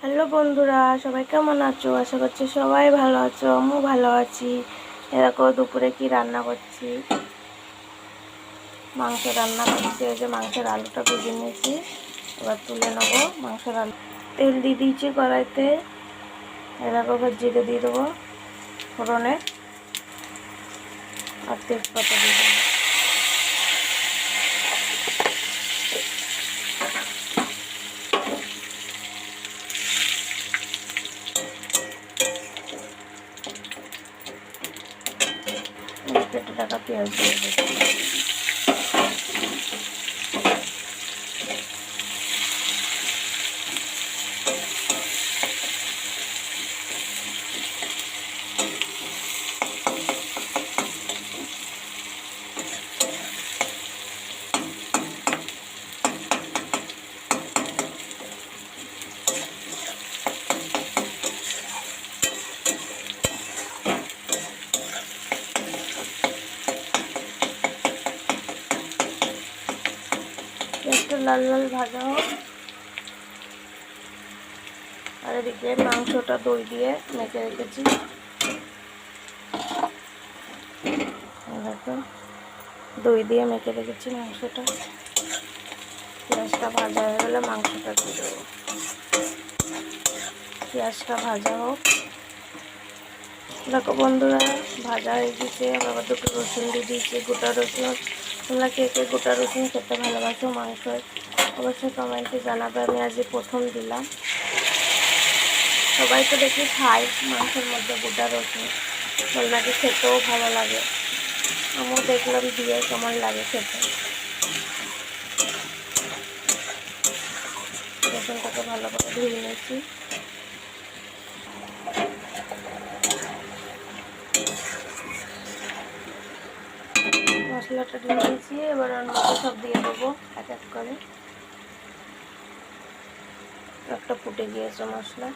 Hello বন্ধুরা, সবাই কেমন আছো? আশা করছি সবাই ভালো আছো, আমিও ভালো আছি। এরকম দুপুরে কি রান্না করছি, মাংস রান্না করছি। এই যে মাংসের আলুটা ভেজে নিয়েছি, এবার তুলে নেবো মাংসের আলু। তেল দিয়ে দিয়েছি কড়াইতে, এরকম জিরে দিয়ে দেবো ফোড়নে, আর তেজপাতা দিয়ে দেবো। কেটে টাকা পেঁয়াজ দিয়ে দেবো। একটু লাল লাল ভাজা হোক, আর এদিকে মাংসটা দই দিয়ে মেখে রেখেছি। দেখো, দই দিয়ে মেখে রেখেছি মাংসটা। পেঁয়াজটা ভাজা হয়ে গেলে মাংসটা দিয়ে দেবো। পেঁয়াজটা ভাজা হোক। দেখো বন্ধুরা, ভাজা হয়ে গেছে। আবার দুটো রসুন দিয়ে দিয়েছি, গোটা রসুন। তোমরা কে কে গোটা রসুন খেতে ভালোবাসো মাংস, অবশ্যই কমেন্টে জানাবে। আমি আজকে প্রথম দিলাম। সবাই তো দেখি খায় মাংসের মধ্যে গোটা রসুন, নাকি খেতেও ভালো লাগে। আমিও দেখলাম দিয়ে কেমন লাগে খেতে। রসুনটাকে ভালো করে ধুয়ে নিয়েছি। মশলাটা দিয়ে দিয়েছি, এবার ওর মধ্যে সব দিয়ে দেবো এক এক করে। একটা ফুটে গিয়েছে মশলা,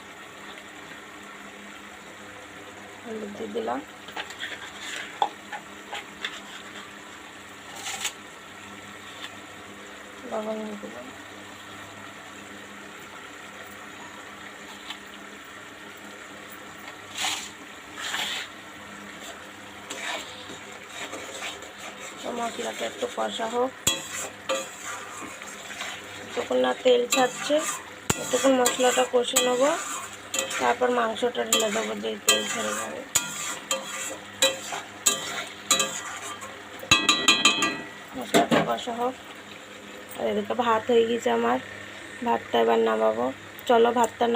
হলুদ দিয়ে দিলাম, লবণ দিয়ে দিলাম। মশলাটা একটু কষা হোক, যতক্ষণ না তেল ছাড়ছে ততক্ষণ মশলাটা কষে নেবো। তারপর মাংসটা ঢেলে দেবো, যেই তেল ছেড়ে যাবে। মশলাটা কষা হোক। আর এদিকে ভাত হয়ে গেছে আমার, ভাতটা এবার নামাবো। চলো ভাতটা